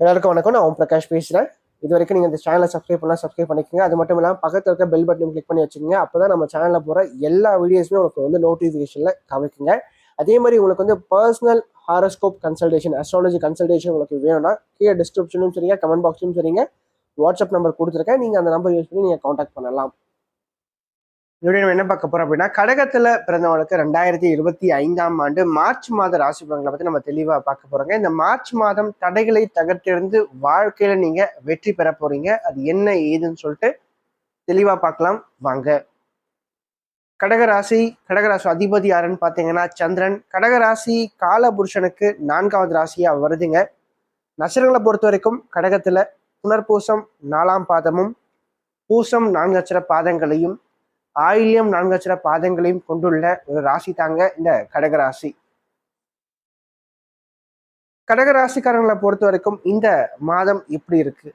எல்லாருக்கும் வணக்கம். நான் ஓம் பிரகாஷ் பேசுகிறேன். இது வரைக்கும் நீங்கள் இந்த சேனலை சப்ஸ்கிரைப் பண்ணிக்கோங்க. அது மட்டும் இல்லாமல் பக்கத்தில் இருக்க பெல் பட்டன் கிளிக் பண்ணி வச்சுக்கோங்க. அப்போ தான் நம்ம சேனலில் போகிற எல்லா வீடியோஸுமே உங்களுக்கு வந்து நோட்டிஃபிகேஷனில் காமிக்குங்க. அதே மாதிரி உங்களுக்கு வந்து personal horoscope consultation, astrology consultation உங்களுக்கு வேணும்னா கீழே டிஸ்கிரிப்ஷனும் சரிங்க, கமெண்ட் பாக்ஸும் சரிங்க, வாட்ஸ்அப் நம்பர் கொடுத்துருக்கேன். நீங்கள் அந்த நம்பர் யூஸ் பண்ணி நீங்கள் காண்டாக்ட் பண்ணலாம். இதோட நம்ம என்ன பார்க்க போறோம் அப்படின்னா, கடகத்துல பிறந்தவங்களுக்கு 2025ஆம் ஆண்டு மார்ச் மாத ராசி பலன்களை பத்தி நம்ம தெளிவா பார்க்க போறோங்க. இந்த மார்ச் மாதம் தடைகளை தகர்த்தெறிந்து வாழ்க்கையில நீங்க வெற்றி பெற போறீங்க. அது என்ன ஏதுன்னு சொல்லிட்டு தெளிவா பார்க்கலாம் வாங்க. கடகராசி அதிபதி யாருன்னு பாத்தீங்கன்னா சந்திரன். கடகராசி காலபுருஷனுக்கு 4வது ராசியா வருதுங்க. நட்சத்திரங்களை பொறுத்த வரைக்கும் கடகத்துல புனர்பூசம் 4ஆம் பாதமும், பூசம் 4 அட்சர பாதங்களையும், ஆயில்யம் 4 அட்சர பாதங்களையும் கொண்டுள்ள ஒரு ராசி தாங்க இந்த கடகராசி. கடகராசிக்காரங்களை பொறுத்த வரைக்கும் இந்த மாதம் எப்படி இருக்கு,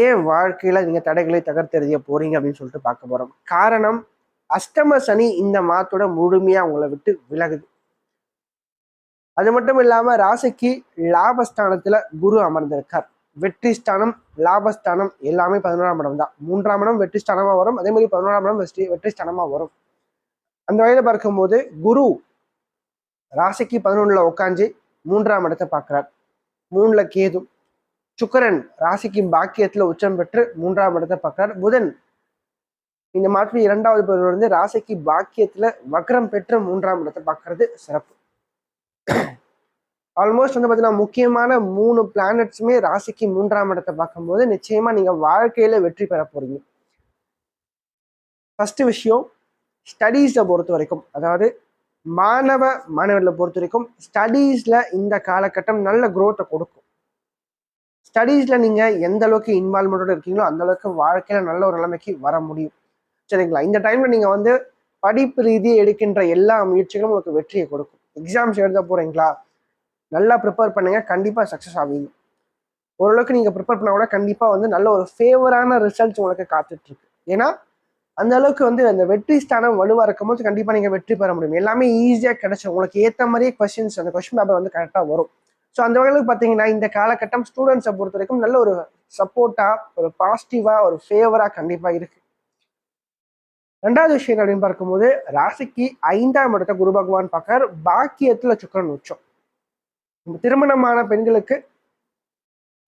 ஏன் வாழ்க்கையில நீங்க தடைகளை தகர்த்தெறிய போறீங்க அப்படின்னு சொல்லிட்டு பார்க்க போறோம். காரணம், அஷ்டம சனி இந்த மாதத்தோட முழுமையா உங்களை விட்டு விலகுது. அது மட்டும் இல்லாம ராசிக்கு லாபஸ்தானத்துல குரு அமர்ந்திருக்கார். வெற்றி ஸ்தானம், லாபஸ்தானம் எல்லாமே 11ஆம் இடம் தான். 3ஆம் இடம் வெற்றி ஸ்தானமா வரும். அதே மாதிரி 11ஆம் இடம் வெற்றி ஸ்தானமா வரும். அந்த வகையில பார்க்கும்போது குரு ராசிக்கு 11ல உட்காந்து 3ஆம் இடத்தை பார்க்கிறார். 3ல கேது. சுக்கரன் ராசிக்கு பாக்கியத்துல உச்சம் பெற்று 3ஆம் இடத்தை பார்க்கிறார். புதன் இந்த மாதிரி 2வது பருவம் வந்து ராசிக்கு பாக்கியத்துல வக்ரம் பெற்று 3ஆம் இடத்தை பார்க்கறது சிறப்பு. ஆல்மோஸ்ட் வந்து பார்த்தீங்கன்னா முக்கியமான 3 பிளானட்ஸுமே ராசிக்கு 3ஆம் இடத்தை பார்க்கும்போது நிச்சயமா நீங்க வாழ்க்கையில வெற்றி பெற போறீங்க. ஃபர்ஸ்ட் விஷயம், ஸ்டடீஸை பொறுத்த வரைக்கும், அதாவது மாணவர்களை பொறுத்த வரைக்கும் ஸ்டடீஸ்ல இந்த காலகட்டம் நல்ல குரோத்தை கொடுக்கும். ஸ்டடீஸ்ல நீங்க எந்த அளவுக்கு இன்வால்மெண்டோட இருக்கீங்களோ அந்த அளவுக்கு வாழ்க்கையில நல்ல ஒரு நிலைமைக்கு வர முடியும். சரிங்களா? இந்த டைம்ல நீங்க வந்து படிப்பு ரீதியை எடுக்கின்ற எல்லா முயற்சிகளும் உங்களுக்கு வெற்றியை கொடுக்கும். எக்ஸாம்ஸ் எழுத போறீங்களா, நல்லா ப்ரிப்பேர் பண்ணுங்க, கண்டிப்பா சக்சஸ் ஆவீங்க. ஓரளவுக்கு நீங்க ப்ரிப்பேர் பண்ண கூட கண்டிப்பா வந்து நல்ல ஒரு ஃபேவரான ரிசல்ட்ஸ் உங்களுக்கு காத்துட்டு இருக்கு. ஏன்னா அந்த அளவுக்கு வந்து அந்த வெற்றி ஸ்தானம் வலுவா இருக்கும் போது கண்டிப்பா நீங்க வெற்றி பெற முடியும். எல்லாமே ஈஸியா கிடைச்சிடும். உங்களுக்கு ஏற்ற மாதிரியே கொஸ்டின்ஸ், அந்த கொஸ்டின் பேப்பர் வந்து கரெக்டா வரும். ஸோ அந்த வகையில் பார்த்தீங்கன்னா இந்த காலகட்டம் ஸ்டூடெண்ட்ஸை பொறுத்த வரைக்கும் நல்ல ஒரு சப்போர்ட்டா, ஒரு பாசிட்டிவா, ஒரு ஃபேவரா கண்டிப்பா இருக்கு. 2வது விஷயம் அப்படின்னு பார்க்கும்போது ராசிக்கு 5ஆம் இடத்தை குரு பகவான் பார்க்கிறார். பாக்கியத்துல சுக்கிரன் உச்சம். திருமணமான பெண்களுக்கு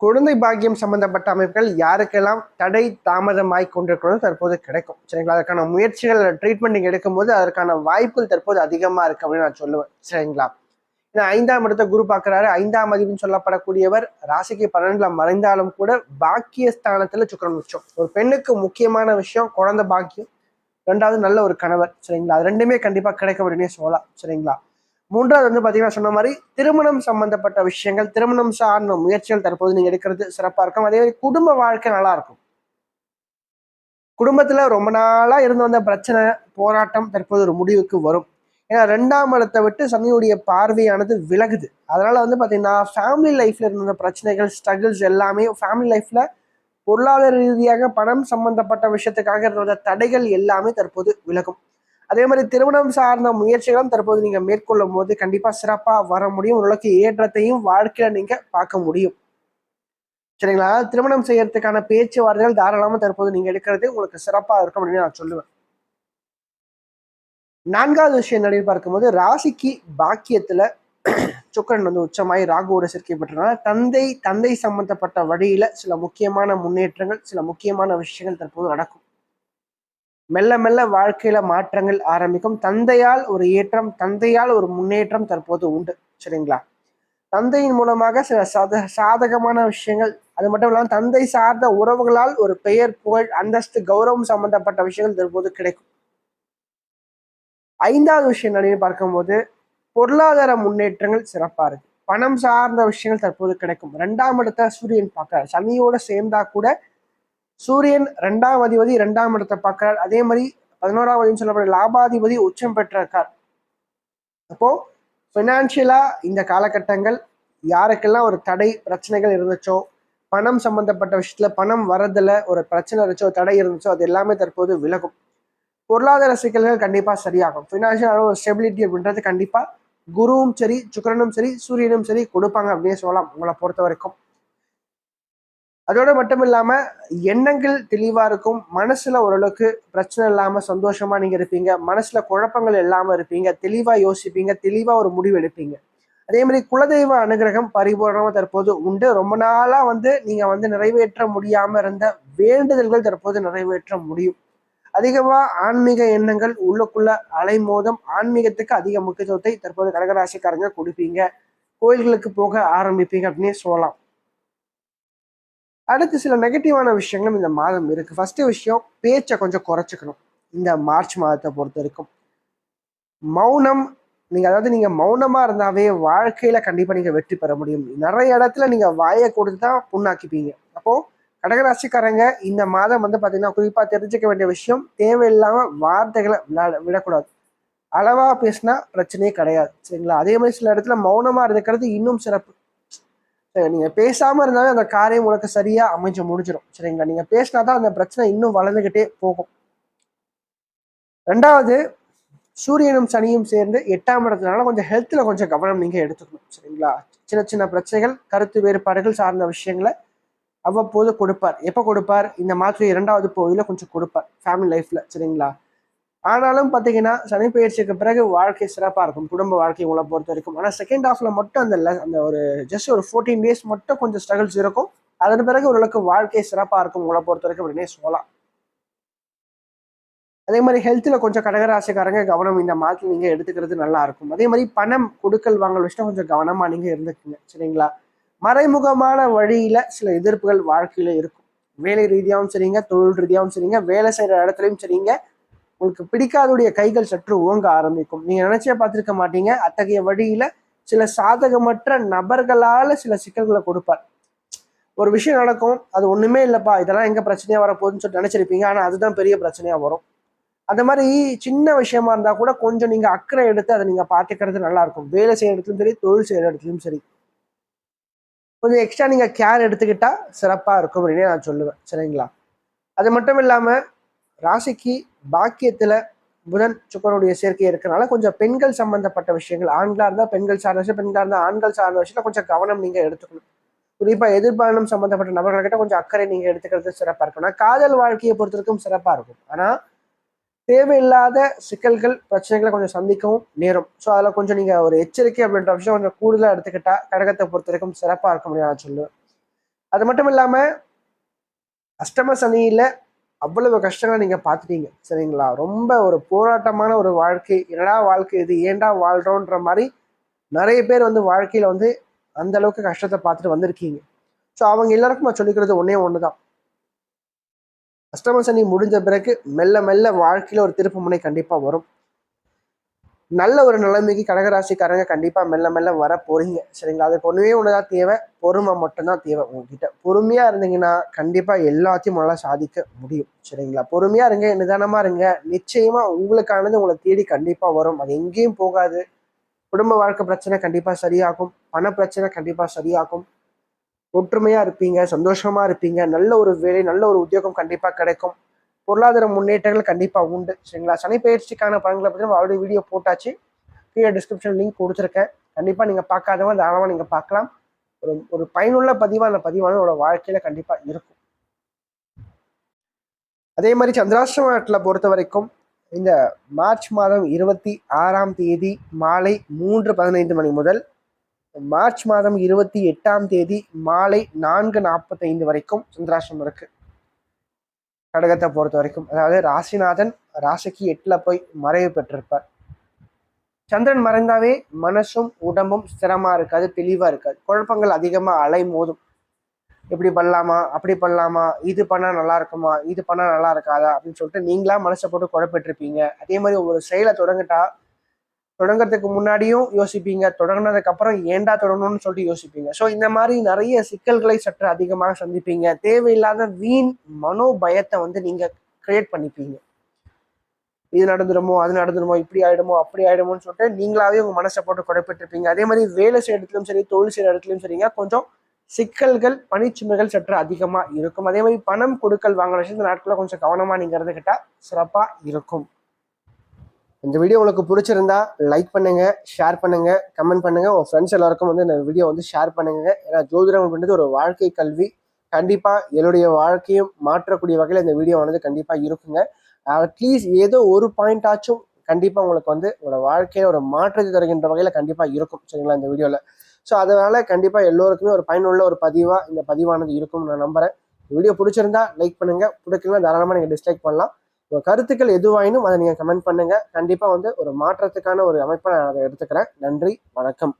குழந்தை பாக்கியம் சம்பந்தப்பட்ட அமைப்புகள் யாருக்கெல்லாம் தடை தாமதமாய் கொண்டிருக்கிறதோ தற்போது கிடைக்கும். சரிங்களா? அதற்கான முயற்சிகள், ட்ரீட்மெண்ட் நீங்க எடுக்கும்போது அதற்கான வாய்ப்புகள் தற்போது அதிகமா இருக்கு அப்படின்னு நான் சொல்லுவேன். சரிங்களா? ஏன்னா 5ஆம் இடத்தை குரு பார்க்கிறாரு. 5ஆம் அதிபதினு சொல்லப்படக்கூடியவர் ராசிக்கு 12ல மறைந்தாலும் கூட பாக்கியஸ்தானத்துல சுக்கிரன் உச்சம். ஒரு பெண்ணுக்கு முக்கியமான விஷயம் குழந்தை பாக்கியம், 2வது நல்ல ஒரு கணவர். சரிங்களா? அது 2மே கண்டிப்பா கிடைக்க உடனே சொல்லலாம். சரிங்களா? 3வது வந்து பாத்தீங்கன்னா சொன்ன மாதிரி திருமணம் சம்பந்தப்பட்ட விஷயங்கள், திருமணம் சார்ந்த முயற்சிகள் தற்போது நீங்க எடுக்கிறது சிறப்பா இருக்கும். அதே மாதிரி குடும்ப வாழ்க்கை நல்லா இருக்கும். குடும்பத்துல ரொம்ப நாளா இருந்து வந்த பிரச்சனை, போராட்டம் தற்போது ஒரு முடிவுக்கு வரும். ஏன்னா 2ஆம் இடத்தை விட்டு சனியுடைய பார்வையானது விலகுது. அதனால வந்து பாத்தீங்கன்னா ஃபேமிலி லைஃப்ல இருந்த பிரச்சனைகள், ஸ்ட்ரகிள்ஸ் எல்லாமே ஃபேமிலி லைஃப்ல பொருளாதார ரீதியாக பணம் சம்பந்தப்பட்ட விஷயத்துக்காக இருந்த தடைகள் எல்லாமே தற்போது விலகும். அதே மாதிரி திருமணம் சார்ந்த முயற்சிகளும் தற்போது நீங்க மேற்கொள்ளும் போது கண்டிப்பா சிறப்பா வர முடியும். ஓரளவுக்கு ஏற்றத்தையும் வாழ்க்கையில நீங்க பார்க்க முடியும். சரிங்களா? திருமணம் செய்யறதுக்கான பேச்சுவார்த்தைகள் தாராளமா தற்போது நீங்க எடுக்கிறது உங்களுக்கு சிறப்பா இருக்கும் அப்படின்னு நான் சொல்லுவேன். 4வது விஷயம் என்னன்னு பார்க்கும்போது ராசிக்கு பாக்கியத்துல சுக்கரன் வந்து உச்சமாய் ராகுவோட சேர்க்கை பெற்றனால தந்தை சம்பந்தப்பட்ட வழியில சில முக்கியமான முன்னேற்றங்கள், சில முக்கியமான விஷயங்கள் தற்போது நடக்கும். மெல்ல மெல்ல வாழ்க்கையில மாற்றங்கள் ஆரம்பிக்கும். தந்தையால் ஒரு ஏற்றம், தந்தையால் ஒரு முன்னேற்றம் தற்போது உண்டு. சரிங்களா? தந்தையின் மூலமாக சில சாதகமான விஷயங்கள், அது மட்டும் இல்லாமல் தந்தை சார்ந்த உறவுகளால் ஒரு பெயர், புகழ், அந்தஸ்து, கௌரவம் சம்பந்தப்பட்ட விஷயங்கள் தற்போது கிடைக்கும். 5வது விஷயம் என்னன்னு பார்க்கும்போது பொருளாதார முன்னேற்றங்கள் சிறப்பா இருக்கு. பணம் சார்ந்த விஷயங்கள் தற்போது கிடைக்கும். 2ஆம் இடத்தை சூரியன் பார்க்கிறார். சனியோட சேர்ந்தா கூட சூரியன் 2ஆம் அதிபதி 2ஆம் இடத்தை பார்க்கிறார். அதே மாதிரி 11ஆம் அதிபதி சொல்லப்படுற லாபாதிபதி உச்சம் பெற்றிருக்கார். அப்போ பினான்சியலா இந்த காலகட்டங்கள் யாருக்கெல்லாம் ஒரு தடை பிரச்சனைகள் இருந்துச்சோ, பணம் சம்பந்தப்பட்ட விஷயத்துல பணம் வரதுல ஒரு பிரச்சனை இருந்துச்சோ, தடை இருந்துச்சோ, அது எல்லாமே தற்போது விலகும். பொருளாதார சிக்கல்கள் கண்டிப்பா சரியாகும். பினான்சியல் ஒரு ஸ்டெபிலிட்டி அப்படின்றது கண்டிப்பா குருவும் சரி, சுக்கிரனும் சரி, சூரியனும் சரி கொடுப்பாங்க அப்படியே சொல்லலாம் உங்களை பொறுத்த வரைக்கும். அதோட மட்டும் இல்லாம எண்ணங்கள் தெளிவா இருக்கும், மனசுல ஓரளவுக்கு பிரச்சனை இல்லாம சந்தோஷமா நீங்க இருப்பீங்க, மனசுல குழப்பங்கள் இல்லாம இருப்பீங்க, தெளிவா யோசிப்பீங்க, தெளிவா ஒரு முடிவு எடுப்பீங்க. அதே மாதிரி குலதெய்வ அனுகிரகம் பரிபூர்ணமா தற்போது உண்டு. ரொம்ப நாளா நீங்க நிறைவேற்ற முடியாம இருந்த வேண்டுதல்கள் தற்போது நிறைவேற்ற முடியும். அதிகமா ஆன்மீக எண்ணங்கள் உள்ளுக்குள்ள அலைமோதும், ஆன்மீகத்துக்கு அதிக முக்கியத்துவத்தை தற்போது கடகராசிக்காரங்க கொடுப்பீங்க, கோயில்களுக்கு போக ஆரம்பிப்பீங்க அப்படின்னே சொல்லலாம். அடுத்து சில நெகட்டிவான விஷயங்களும் இந்த மாதம் இருக்கு. ஃபர்ஸ்ட் விஷயம், பேச்சை கொஞ்சம் குறைச்சிக்கணும். இந்த மார்ச் மாதத்தை பொறுத்த வரைக்கும் மௌனம், நீங்க மௌனமா இருந்தாவே வாழ்க்கையில கண்டிப்பா நீங்க வெற்றி பெற முடியும். நிறைய இடத்துல நீங்க வாயை கொடுத்து தான் புண்ணாக்கிப்பீங்க. அப்போ கடகராசிக்காரங்க இந்த மாதம் பாத்தீங்கன்னா குறிப்பா தெரிஞ்சுக்க வேண்டிய விஷயம், தேவையில்லாம வார்த்தைகளை விடக்கூடாது. அளவா பேசினா பிரச்சனையே கிடையாது, சரிங்களா? அதே மாதிரி சில இடத்துல மௌனமா இருக்கிறது இன்னும் சிறப்பு. நீங்க பேசாம இருந்தாலே அந்த காரியம் உங்களுக்கு சரியா அமைஞ்சு முடிஞ்சிடும், சரிங்களா? நீங்க பேசினாதான் அந்த பிரச்சனை இன்னும் வளர்ந்துகிட்டே போகும். ரெண்டாவது, சூரியனும் சனியும் சேர்ந்து 8ஆம் இடத்துலனால கொஞ்சம் ஹெல்த்ல கொஞ்சம் கவனம் நீங்க எடுத்துக்கணும், சரிங்களா? சின்ன சின்ன பிரச்சனைகள், கருத்து வேறுபாடுகள் சார்ந்த விஷயங்களை அவ்வப்போது கொடுப்பார். எப்போ கொடுப்பார்? இந்த மாதிரி 2வது பகுதியில கொஞ்சம் கொடுப்பார் ஃபேமிலி லைஃப்ல, சரிங்களா? ஆனாலும் பார்த்தீங்கன்னா சனி பயிற்சிக்கு பிறகு வாழ்க்கை சிறப்பாக இருக்கும், குடும்ப வாழ்க்கை உங்களை பொறுத்த வரைக்கும். ஆனால் செகண்ட் ஹாஃப்ல மட்டும் அந்த ஒரு ஜஸ்ட் ஒரு 14 டேஸ் மட்டும் கொஞ்சம் ஸ்ட்ரகிள்ஸ் இருக்கும். அதன் பிறகு ஓரளவுக்கு வாழ்க்கை சிறப்பாக இருக்கும் உங்களை பொறுத்த வரைக்கும் அப்படின்னே சொல்லலாம். அதே மாதிரி ஹெல்த்ல கொஞ்சம் கடகராசிக்காரங்க கவனம் இந்த மாதத்தில் நீங்க எடுத்துக்கிறது நல்லா இருக்கும். அதே மாதிரி பணம் கொடுக்கல் வாங்கல் விஷயம் கொஞ்சம் கவனமா நீங்க இருந்துக்குங்க, சரிங்களா? மறைமுகமான வழியில சில எதிர்ப்புகள் வாழ்க்கையில இருக்கும். வேலை ரீதியாகவும் சரிங்க, தொழில் ரீதியாகவும் சரிங்க, வேலை செய்யற இடத்துலையும் சரிங்க, உங்களுக்கு பிடிக்காதுடைய கைகள் சற்று ஓங்க ஆரம்பிக்கும். நீங்க நினைச்சே பார்த்திருக்க மாட்டீங்க, அத்தகைய வழியில சில சாதகமற்ற நபர்களால சில சிக்கல்களை கொடுப்பார். ஒரு விஷயம் நடக்கும், அது ஒண்ணுமே இல்லப்பா, இதெல்லாம் எங்க பிரச்சனையா வரப்போகுதுன்னு சொல்லிட்டு நினைச்சிருப்பீங்க, ஆனா அதுதான் பெரிய பிரச்சனையா வரும். அந்த மாதிரி சின்ன விஷயமா இருந்தா கூட கொஞ்சம் நீங்க அக்கறை எடுத்து அதை நீங்க பாத்துக்கிறது நல்லா இருக்கும். வேலை செய்யற இடத்துலயும் சரி, தொழில் செய்யற இடத்துலயும் சரி, கொஞ்சம் எக்ஸ்ட்ரா நீங்க கேர் எடுத்துக்கிட்டா சிறப்பா இருக்கும் அப்படின்னு நான் சொல்லுவேன், சரிங்களா? அது மட்டும் இல்லாம ராசிக்கு பாக்கியத்துல புதன் சுக்கரனுடைய சேர்க்கை இருக்கிறனால கொஞ்சம் பெண்கள் சம்பந்தப்பட்ட விஷயங்கள், ஆண்களா இருந்தா பெண்கள் சார்ந்த விஷயம், பெண்களா இருந்தா ஆண்கள் சார்ந்த விஷயத்துல கொஞ்சம் கவனம் நீங்க எடுத்துக்கணும். குறிப்பா எதிர்பாலனம் சம்பந்தப்பட்ட நபர்கள்கிட்ட கொஞ்சம் அக்கறை நீங்க எடுத்துக்கிறது சிறப்பா இருக்கும். ஆனா காதல் வாழ்க்கையை பொறுத்தவரைக்கும் சிறப்பா இருக்கும். ஆனா தேவையில்லாத சிக்கல்கள், பிரச்சனைகளை கொஞ்சம் சந்திக்கவும் நேரும். ஸோ அதில் கொஞ்சம் நீங்க ஒரு எச்சரிக்கை அப்படின்ற விஷயம் கொஞ்சம் கூடுதலாக எடுத்துக்கிட்டா கடகத்தை பொறுத்த வரைக்கும் சிறப்பாக இருக்க முடியும் நான் சொல்லுவேன். அது மட்டும் இல்லாம அஷ்டம சனியில அவ்வளவு கஷ்டங்களை நீங்க பார்த்துட்டீங்க, சரிங்களா? ரொம்ப ஒரு போராட்டமான ஒரு வாழ்க்கை, என்னடா வாழ்க்கை இது, ஏண்டா வாழ்றோன்ற மாதிரி நிறைய பேர் வாழ்க்கையில அந்த அளவுக்கு கஷ்டத்தை பார்த்துட்டு வந்திருக்கீங்க. ஸோ அவங்க எல்லாருக்கும் நான் சொல்லிக்கிறது ஒன்னே ஒண்ணுதான், அஷ்டம சனி முடிஞ்ச பிறகு மெல்ல மெல்ல வாழ்க்கையில ஒரு திருப்பு முனை கண்டிப்பா வரும். நல்ல ஒரு நிலைமைக்கு கடகராசிக்காரங்க கண்டிப்பா மெல்ல மெல்ல வர போறீங்க, சரிங்களா? அதுக்கு ஒண்ணுமே ஒண்ணுதான் தேவை, பொறுமை மட்டும்தான் தேவை. உங்ககிட்ட பொறுமையா இருந்தீங்கன்னா கண்டிப்பா எல்லாத்தையும் நல்லா சாதிக்க முடியும், சரிங்களா? பொறுமையா இருங்க, நிதானமா இருங்க, நிச்சயமா உங்களுக்கானது உங்களை தேடி கண்டிப்பா வரும். அது எங்கேயும் போகாது. குடும்ப வாழ்க்கை பிரச்சனை கண்டிப்பா சரியாகும், பண பிரச்சனை கண்டிப்பா சரியாகும், ஒற்றுமையா இருப்பீங்க, சந்தோஷமா இருப்பீங்க, நல்ல ஒரு வேலை, நல்ல ஒரு உத்தியோகம் கண்டிப்பா கிடைக்கும், பொருளாதார முன்னேற்றங்கள் கண்டிப்பா உண்டு, சரிங்களா? சனி பயிற்சிக்கான பலன்களை பற்றி நம்ம ஆல்ரெடி வீடியோ போட்டாச்சு, கீழே டிஸ்கிரிப்ஷன் லிங்க் கொடுத்துருக்கேன். கண்டிப்பா நீங்க பார்க்காதவங்க தாராளமா நீங்க பார்க்கலாம். ஒரு ஒரு பயனுள்ள பதிவா அந்த பதிவானோட வாழ்க்கையில கண்டிப்பா இருக்கும். அதே மாதிரி சந்திராஷ்டமத்துல பொறுத்த வரைக்கும் இந்த மார்ச் மாதம் 26ஆம் தேதி மாலை 3:15 மணி முதல் மார்ச் மாதம் 28ஆம் தேதி மாலை 4:45 வரைக்கும் சந்திராஷ்டமம் இருக்கு கடகத்தை பொறுத்த வரைக்கும். அதாவது ராசிநாதன் ராசிக்கு 8ல போய் மறைவு பெற்றிருப்பார். சந்திரன் மறைந்தாவே மனசும் உடம்பும் ஸ்திரமா இருக்காது, தெளிவா இருக்காது, குழப்பங்கள் அதிகமா அலை மோதும். இப்படி பண்ணலாமா, அப்படி பண்ணலாமா, இது பண்ணா நல்லா இருக்குமா, இது பண்ணா நல்லா இருக்காதா அப்படின்னு சொல்லிட்டு நீங்களா மனசை போட்டு குழப்பிட்டிருப்பீங்க. அதே மாதிரி ஒரு செயலை தொடங்குறதுக்கு முன்னாடியும் யோசிப்பீங்க, தொடங்கினதுக்கு அப்புறம் ஏண்டா தொடங்கணும்னு சொல்லிட்டு யோசிப்பீங்க. ஸோ இந்த மாதிரி நிறைய சிக்கல்களை சற்று அதிகமாக சந்திப்பீங்க. தேவையில்லாத வீண் மனோபயத்தை நீங்க கிரியேட் பண்ணிப்பீங்க. இது நடந்துருமோ, அது நடந்துருமோ, இப்படி ஆயிடுமோ, அப்படி ஆயிடுமோன்னு சொல்லிட்டு நீங்களாவே உங்க மனசை போட்டு குழப்பிட்டிருப்பீங்க. அதே மாதிரி வேலை செய்யற இடத்துலையும் சரி, தொழில் செய்யற இடத்துலையும் சரிங்க, கொஞ்சம் சிக்கல்கள், பணிச்சுமைகள் சற்று அதிகமா இருக்கும். அதே மாதிரி பணம் கொடுக்கல் வாங்குற விஷயத்த நாட்களை கொஞ்சம் கவனமா நீங்க இருந்துகிட்டா சிறப்பா இருக்கும். இந்த வீடியோ உங்களுக்கு பிடிச்சிருந்தா லைக் பண்ணுங்க, ஷேர் பண்ணுங்க, கமெண்ட் பண்ணுங்க, உங்க ஃப்ரெண்ட்ஸ் எல்லாருக்கும் இந்த வீடியோ ஷேர் பண்ணுங்க. ஏன்னா ஜோதிடம் அப்படின்றது ஒரு வாழ்க்கை கல்வி. கண்டிப்பாக என்னுடைய வாழ்க்கையும் மாற்றக்கூடிய வகையில் இந்த வீடியோ ஆனது கண்டிப்பாக இருக்குங்க. அட்லீஸ்ட் ஏதோ ஒரு பாயிண்ட் ஆச்சும் கண்டிப்பாக உங்களுக்கு வந்து உங்களோட வாழ்க்கையை ஒரு மாற்றத்தை தருகின்ற வகையில் கண்டிப்பாக இருக்கும் சரிங்களா இந்த வீடியோவில். ஸோ அதனால கண்டிப்பாக எல்லோருக்குமே ஒரு பயனுள்ள ஒரு பதிவாக இந்த பதிவானது இருக்கும்னு நான் நம்புறேன். வீடியோ பிடிச்சிருந்தா லைக் பண்ணுங்க, பிடிக்கலாம் தாராளமாக நீங்கள் டிஸ்லைக் பண்ணலாம். உங்கள் கருத்துக்கள் எதுவாயினும் அதை நீங்கள் கமெண்ட் பண்ணுங்க. கண்டிப்பாக வந்து ஒரு மாற்றத்துக்கான ஒரு அமைப்பை நான் அதை எடுத்துக்கிறேன். நன்றி, வணக்கம்.